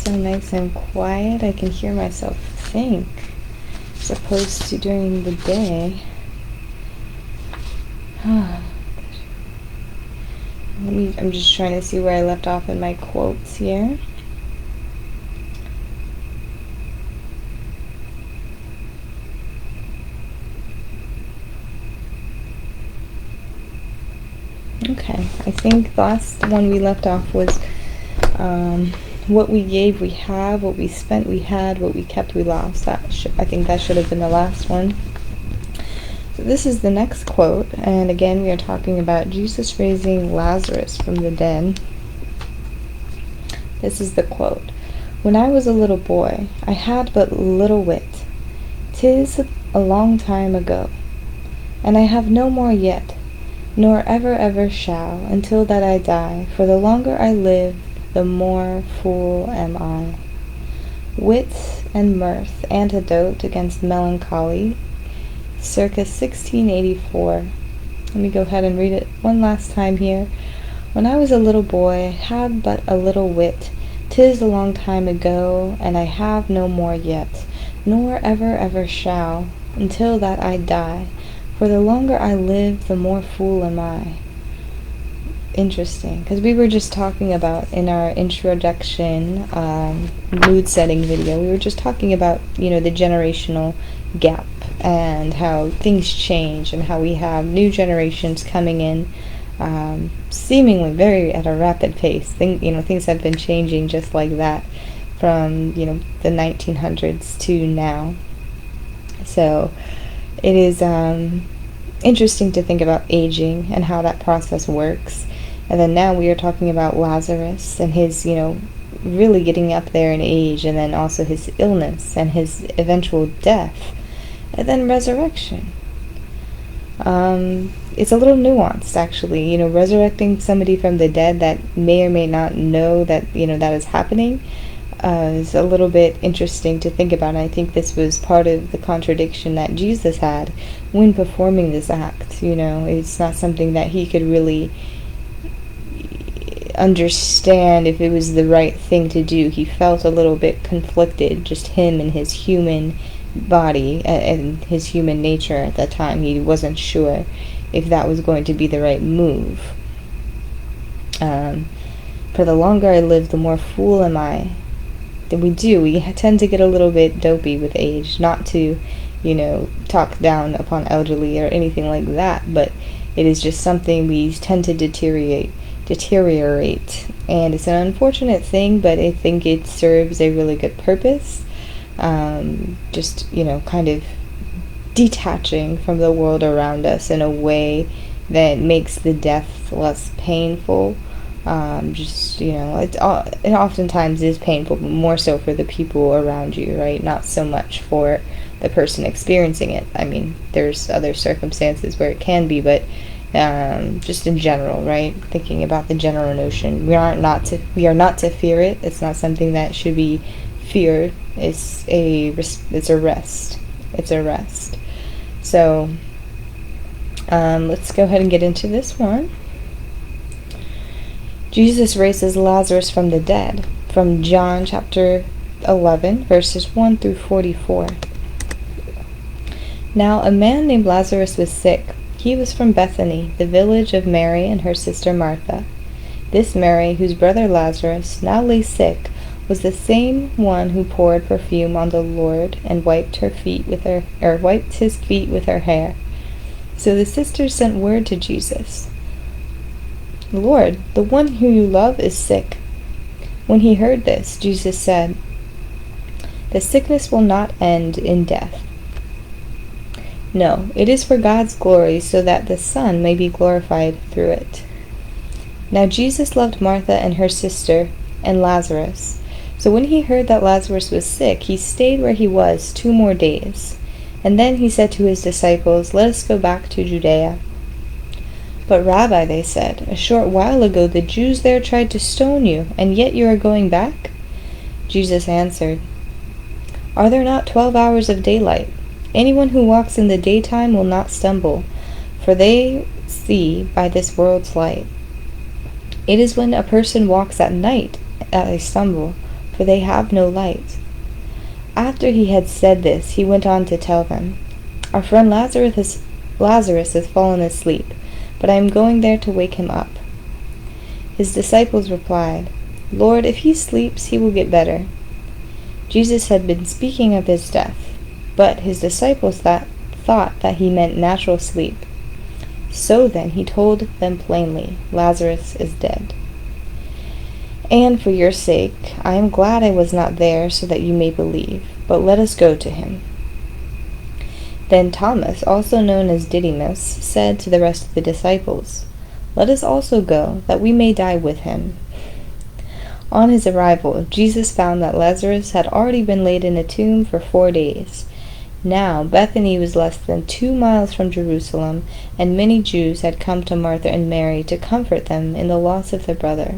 so nice and quiet. I can hear myself think, as opposed to during the day. I'm just trying to see where I left off in my quotes here. Okay, I think the last one we left off was what we gave, we have, what we spent, we had, what we kept, we lost. I think that should have been the last one. So this is the next quote, and again we are talking about Jesus raising Lazarus from the dead. This is the quote. "When I was a little boy, I had but little wit. 'Tis a long time ago, and I have no more yet, nor ever shall, until that I die. For the longer I live, the more fool am I." Wit and mirth, antidote against melancholy, circa 1684. Let me go ahead and read it one last time here. "When I was a little boy, I had but a little wit. 'Tis a long time ago, and I have no more yet, nor ever shall, until that I die. For the longer I live, the more fool am I." Interesting, because we were just talking about in our introduction mood setting video, we were just talking about, the generational gap and how things change and how we have new generations coming in seemingly very at a rapid pace. Things have been changing just like that from, the 1900s to now. So it is interesting to think about aging and how that process works. And then now we are talking about Lazarus and his, really getting up there in age, and then also his illness and his eventual death, and then resurrection. It's a little nuanced, actually. Resurrecting somebody from the dead that may or may not know that, that is happening is a little bit interesting to think about. And I think this was part of the contradiction that Jesus had when performing this act. It's not something that he could really understand if it was the right thing to do. He felt a little bit conflicted, just him and his human body and his human nature at that time. He wasn't sure if that was going to be the right move. For the longer I live, the more fool am I. We tend to get a little bit dopey with age. Not to, talk down upon elderly or anything like that, but it is just something we tend to deteriorate, and it's an unfortunate thing, but I think it serves a really good purpose. Just, kind of detaching from the world around us in a way that makes the death less painful. It oftentimes is painful, but more so for the people around you, right? Not so much for the person experiencing it. I mean, there's other circumstances where it can be, but just in general, right? Thinking about the general notion, we are not to fear it. It's not something that should be feared. It's a rest. It's a rest. So let's go ahead and get into this one. Jesus raises Lazarus from the dead, from John chapter 11, verses 1 through 44. "Now a man named Lazarus was sick. He was from Bethany, the village of Mary and her sister Martha. This Mary, whose brother Lazarus now lay sick, was the same one who poured perfume on the Lord and wiped his feet with her hair. So the sisters sent word to Jesus, 'Lord, the one who you love is sick.' When he heard this, Jesus said, 'The sickness will not end in death. No, it is for God's glory, so that the Son may be glorified through it.' Now Jesus loved Martha and her sister and Lazarus. So when he heard that Lazarus was sick, he stayed where he was 2 more days. And then he said to his disciples, 'Let us go back to Judea.' 'But Rabbi,' they said, 'a short while ago the Jews there tried to stone you, and yet you are going back?' Jesus answered, 'Are there not 12 hours of daylight? Anyone who walks in the daytime will not stumble, for they see by this world's light. It is when a person walks at night that they stumble, for they have no light." After he had said this, he went on to tell them, "Our friend Lazarus has fallen asleep, but I am going there to wake him up." His disciples replied, "Lord, if he sleeps, he will get better." Jesus had been speaking of his death, but his disciples thought that he meant natural sleep. So then he told them plainly, "Lazarus is dead. And for your sake, I am glad I was not there so that you may believe, but let us go to him." Then Thomas, also known as Didymus, said to the rest of the disciples, "Let us also go, that we may die with him." On his arrival, Jesus found that Lazarus had already been laid in a tomb for 4 days. Now Bethany was less than 2 miles from Jerusalem, and many Jews had come to Martha and Mary to comfort them in the loss of their brother.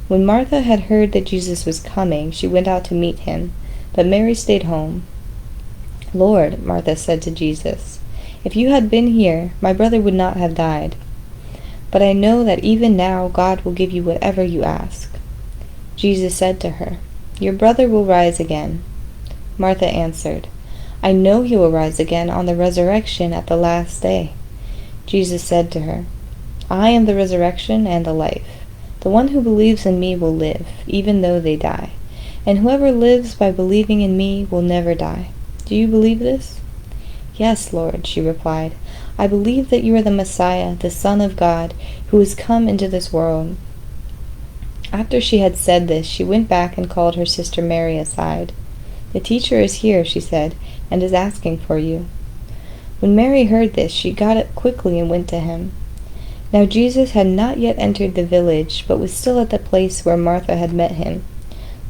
When Martha had heard that Jesus was coming, she went out to meet him, but Mary stayed home. "Lord," Martha said to Jesus, "if you had been here, my brother would not have died. But I know that even now God will give you whatever you ask." Jesus said to her, "Your brother will rise again." Martha answered, "I know he will rise again on the resurrection at the last day." Jesus said to her, "I am the resurrection and the life. The one who believes in me will live, even though they die. And whoever lives by believing in me will never die. Do you believe this?" "Yes, Lord," she replied. "I believe that you are the Messiah, the Son of God, who has come into this world." After she had said this, she went back and called her sister Mary aside. "The teacher is here," she said, "and is asking for you." When Mary heard this, she got up quickly and went to him. Now Jesus had not yet entered the village, but was still at the place where Martha had met him.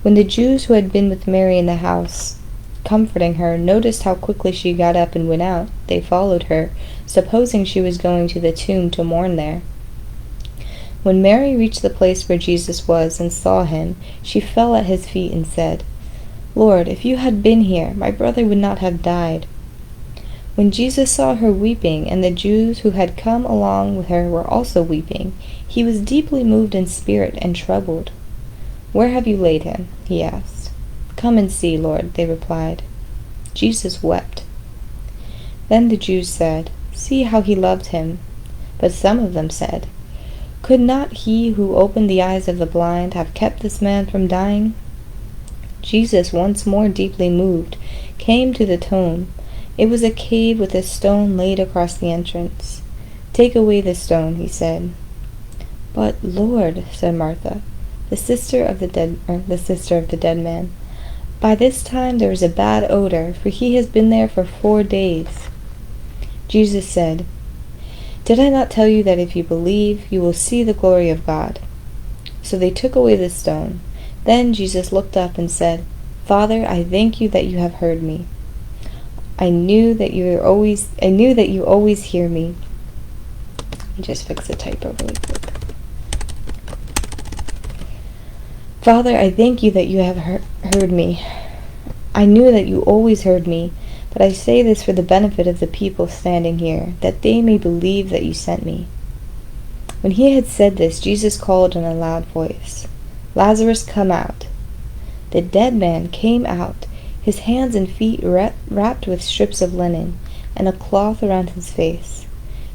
When the Jews who had been with Mary in the house, comforting her, noticed how quickly she got up and went out, they followed her, supposing she was going to the tomb to mourn there. When Mary reached the place where Jesus was and saw him, she fell at his feet and said, "Lord, if you had been here, my brother would not have died." When Jesus saw her weeping, and the Jews who had come along with her were also weeping, he was deeply moved in spirit and troubled. "Where have you laid him?" he asked. "Come and see, Lord," they replied. Jesus wept. Then the Jews said, "See how he loved him." But some of them said, "Could not he who opened the eyes of the blind have kept this man from dying?" Jesus, once more deeply moved, came to the tomb. It was a cave with a stone laid across the entrance. "Take away the stone," he said. "But, Lord," said Martha, the sister of the dead man, "by this time there is a bad odor, for he has been there for 4 days." Jesus said, "Did I not tell you that if you believe, you will see the glory of God?" So they took away the stone. Then Jesus looked up and said, "Father, I thank you that you have heard me. I knew that you always hear me." Let me just fix the typo really quick. "Father, I thank you that you have heard me. I knew that you always heard me, but I say this for the benefit of the people standing here, that they may believe that you sent me." When he had said this, Jesus called in a loud voice, "Lazarus, come out." The dead man came out, his hands and feet wrapped with strips of linen, and a cloth around his face.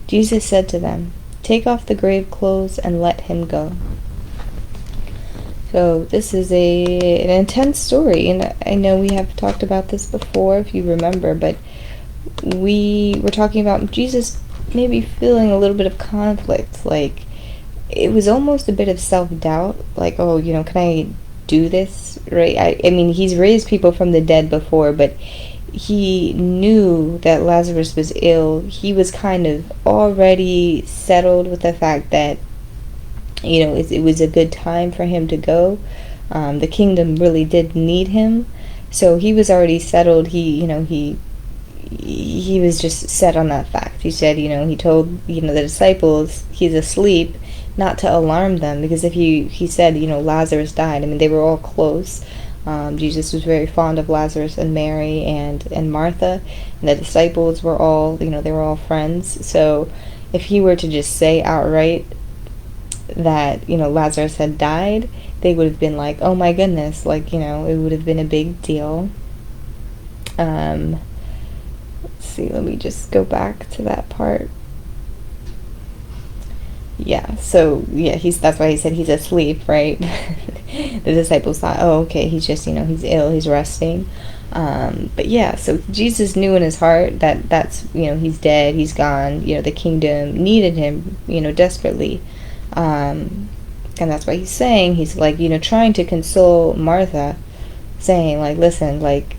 Jesus said to them, "Take off the grave clothes and let him go." So this is an intense story, and I know we have talked about this before, if you remember, but we were talking about Jesus maybe feeling a little bit of conflict, like it was almost a bit of self-doubt, like, oh, can I do this, right? I mean, he's raised people from the dead before, but he knew that Lazarus was ill. He was kind of already settled with the fact that, it was a good time for him to go. The kingdom really did need him, so he was already settled. He was just set on that fact. He said, he told, the disciples he's asleep, not to alarm them, because if he said, Lazarus died, I mean, they were all close. Jesus was very fond of Lazarus and Mary and Martha, and the disciples were all, they were all friends. So if he were to just say outright that, Lazarus had died, they would have been like, oh my goodness, like, it would have been a big deal. Let's see, let me just go back to that part. Yeah, so yeah, that's why he said he's asleep, right? The disciples thought, oh, okay, he's just, he's ill, he's resting. But yeah, so Jesus knew in his heart that that's, he's dead, he's gone, the kingdom needed him, desperately. And that's why he's like, trying to console Martha, saying like, listen, like,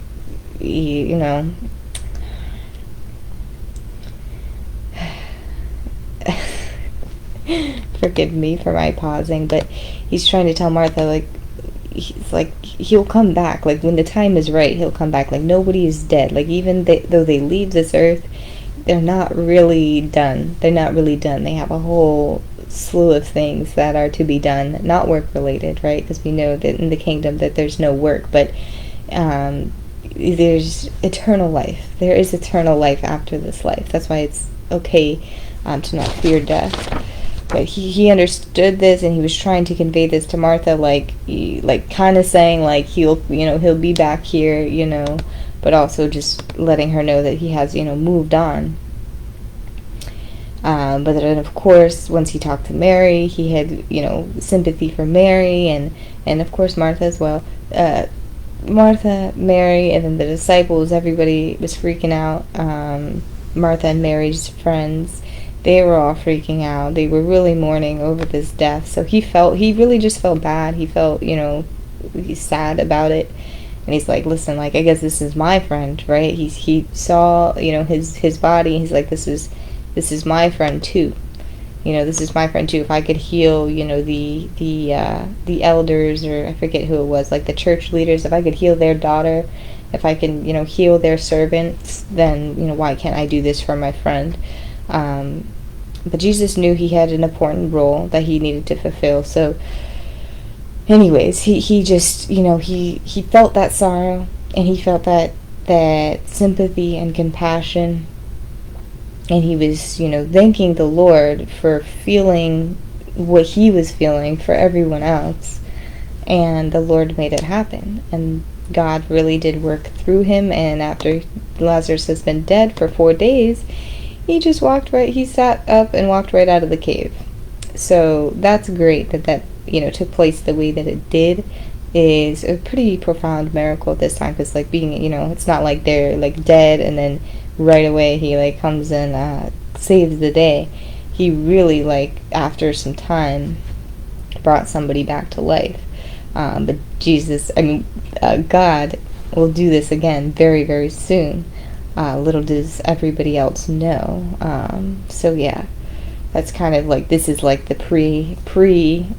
forgive me for my pausing, but he's trying to tell Martha, like, he's like, he'll come back, like, when the time is right, he'll come back, like, nobody is dead, like, even though they leave this earth, they're not really done. They have a whole slew of things that are to be done, not work related, right? Because we know that in the kingdom that there's no work, but there's eternal life. There is eternal life after this life. That's why it's okay to not fear death. But he understood this, and he was trying to convey this to Martha, like kind of saying like he'll be back here, but also just letting her know that he has moved on. But then of course, once he talked to Mary, he had sympathy for Mary, and of course Martha as well. Martha, Mary, and then the disciples. Everybody was freaking out. Martha and Mary's friends, they were all freaking out. They were really mourning over this death. So he really just felt bad. He felt, he's sad about it. And he's like, listen, like, I guess this is my friend, right? He saw, his body. He's like, this is my friend too. This is my friend too. If I could heal, the elders, or I forget who it was, like the church leaders, if I could heal their daughter, if I can, heal their servants, then, why can't I do this for my friend? But Jesus knew he had an important role that he needed to fulfill. So anyways, he just, he felt that sorrow, and he felt that sympathy and compassion, and he was, thanking the Lord for feeling what he was feeling for everyone else, and the Lord made it happen, and God really did work through him. And after Lazarus has been dead for 4 days, he sat up and walked right out of the cave. So that's great that took place the way that it did. Is a pretty profound miracle at this time, because like being, it's not like they're like dead and then right away he like comes and saves the day. He really, like, after some time brought somebody back to life. But God will do this again very, very soon. Little does everybody else know. So yeah, that's kind of like, this is like the pre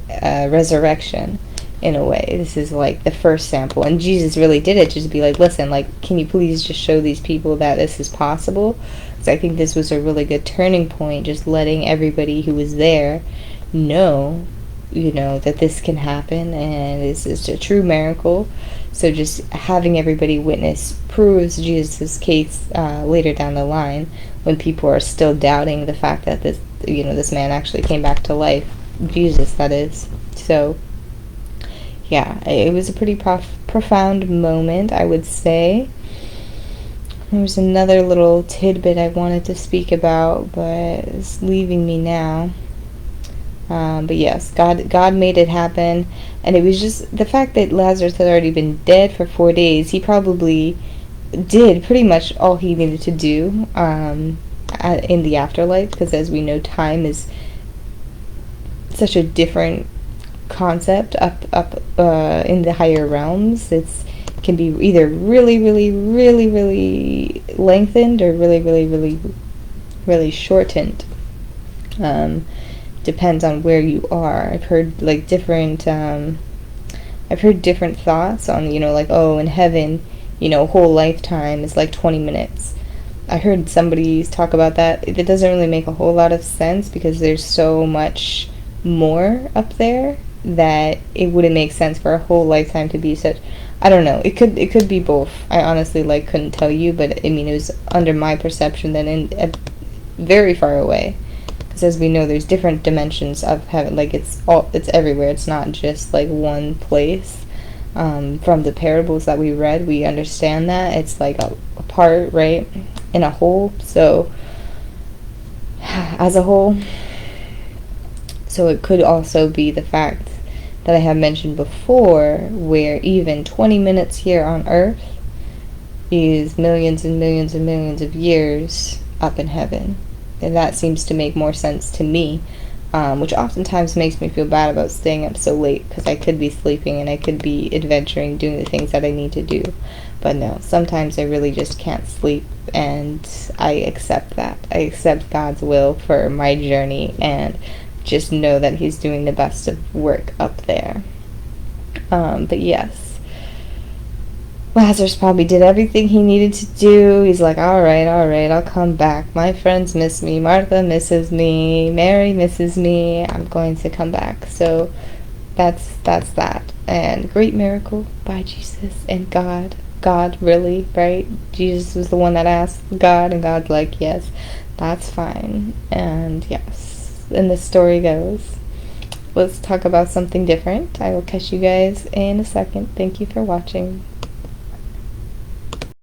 resurrection in a way. This is like the first sample, and Jesus really did it just to be like, listen, like, can you please just show these people that this is possible? Because I think this was a really good turning point, just letting everybody who was there know, that this can happen, and this is a true miracle. So just having everybody witness proves Jesus' case later down the line, when people are still doubting the fact that this man actually came back to life. Jesus, that is. So yeah, it was a pretty profound moment, I would say. There's another little tidbit I wanted to speak about, but it's leaving me now. But yes, God made it happen, and it was just the fact that Lazarus had already been dead for 4 days. He probably did pretty much all he needed to do in the afterlife, because as we know, time is such a different concept up in the higher realms. It's can be either really, really, really, really lengthened, or really, really, really, really shortened. Depends on where you are. I've heard like different thoughts on, like, oh, in heaven, a whole lifetime is like 20 minutes. I heard somebody talk about that. It doesn't really make a whole lot of sense, because there's so much more up there that it wouldn't make sense for a whole lifetime to be such. I don't know. It could be both. I honestly couldn't tell you, but it was under my perception that very far away, Because as we know, there's different dimensions of heaven. Like it's everywhere. It's not just like one place. From the parables that we read, we understand that it's like a part, right, in a whole. So as a whole. So it could also be the fact that I have mentioned before, where even 20 minutes here on earth is millions and millions and millions of years up in heaven. And that seems to make more sense to me, which oftentimes makes me feel bad about staying up so late, because I could be sleeping and I could be adventuring, doing the things that I need to do. But no, sometimes I really just can't sleep, and I accept that. I accept God's will for my journey, and just know that he's doing the best of work up there. But yes, Lazarus probably did everything he needed to do. He's like, all right, I'll come back. My friends miss me. Martha misses me. Mary misses me. I'm going to come back. So that's that. And great miracle by Jesus and God. God, really, right? Jesus was the one that asked God, and God's like, yes, that's fine. And yes. And the story goes. Let's talk about something different. I will catch you guys in a second. Thank you for watching.